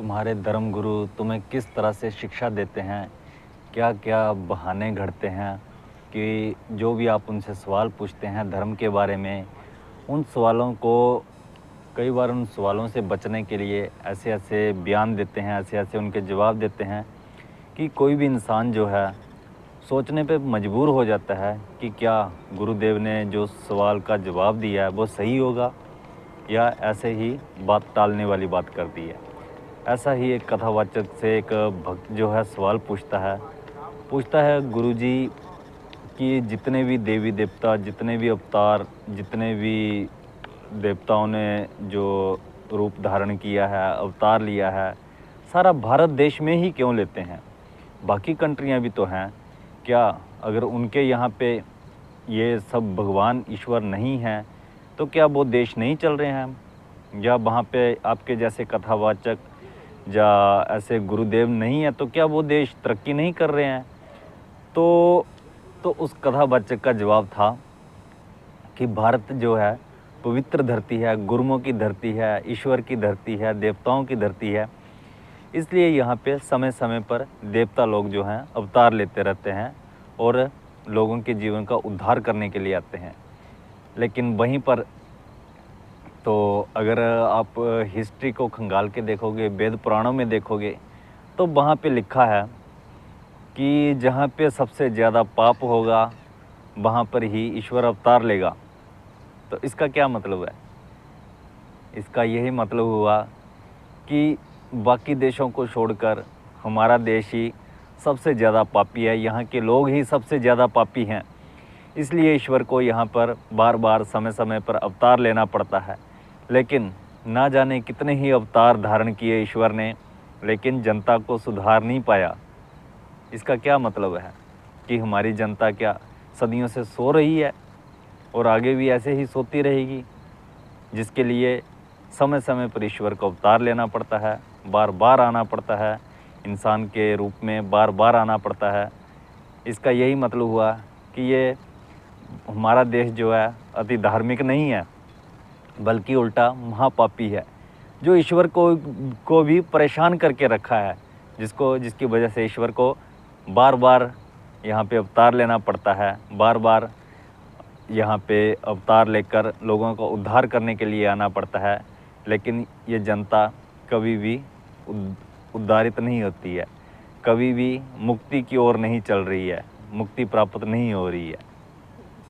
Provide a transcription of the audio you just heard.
तुम्हारे धर्म गुरु तुम्हें किस तरह से शिक्षा देते हैं, क्या क्या बहाने घड़ते हैं कि जो भी आप उनसे सवाल पूछते हैं धर्म के बारे में, उन सवालों को कई बार उन सवालों से बचने के लिए ऐसे ऐसे बयान देते हैं, ऐसे ऐसे उनके जवाब देते हैं कि कोई भी इंसान जो है सोचने पे मजबूर हो जाता है कि क्या गुरुदेव ने जो सवाल का जवाब दिया है वो सही होगा या ऐसे ही बात टालने वाली बात कर दी है। ऐसा ही एक कथावाचक से एक भक्त जो है सवाल पूछता है गुरुजी कि जितने भी देवी देवता, जितने भी अवतार, जितने भी देवताओं ने जो रूप धारण किया है, अवतार लिया है, सारा भारत देश में ही क्यों लेते हैं? बाकी कंट्रियां भी तो हैं। क्या अगर उनके यहाँ पे ये सब भगवान ईश्वर नहीं हैं तो क्या वो देश नहीं चल रहे हैं? या वहाँ पे आपके जैसे कथावाचक या ऐसे गुरुदेव नहीं है तो क्या वो देश तरक्की नहीं कर रहे हैं? तो उस कथावाचक का जवाब था कि भारत जो है पवित्र धरती है, गुरुओं की धरती है, ईश्वर की धरती है, देवताओं की धरती है। इसलिए यहाँ पे समय समय पर देवता लोग जो हैं अवतार लेते रहते हैं और लोगों के जीवन का उद्धार करने के लिए आते हैं। लेकिन वहीं पर तो अगर आप हिस्ट्री को खंगाल के देखोगे, वेद पुराणों में देखोगे, तो वहाँ पे लिखा है कि जहाँ पे सबसे ज़्यादा पाप होगा वहाँ पर ही ईश्वर अवतार लेगा। तो इसका क्या मतलब है? इसका यही मतलब हुआ कि बाकी देशों को छोड़कर हमारा देश ही सबसे ज़्यादा पापी है, यहाँ के लोग ही सबसे ज़्यादा पापी हैं। इसलिए ईश्वर को यहाँ पर बार बार समय समय पर अवतार लेना पड़ता है। लेकिन ना जाने कितने ही अवतार धारण किए ईश्वर ने, लेकिन जनता को सुधार नहीं पाया। इसका क्या मतलब है कि हमारी जनता क्या सदियों से सो रही है और आगे भी ऐसे ही सोती रहेगी, जिसके लिए समय समय पर ईश्वर को अवतार लेना पड़ता है, बार बार आना पड़ता है, इंसान के रूप में बार बार आना पड़ता है। इसका यही मतलब हुआ कि ये हमारा देश जो है अति धार्मिक नहीं है, बल्कि उल्टा महापापी है, जो ईश्वर को भी परेशान करके रखा है, जिसकी वजह से ईश्वर को बार बार यहाँ पे अवतार लेना पड़ता है, बार बार यहाँ पे अवतार लेकर लोगों को उद्धार करने के लिए आना पड़ता है। लेकिन ये जनता कभी भी उद्धारित नहीं होती है, कभी भी मुक्ति की ओर नहीं चल रही है, मुक्ति प्राप्त नहीं हो रही है।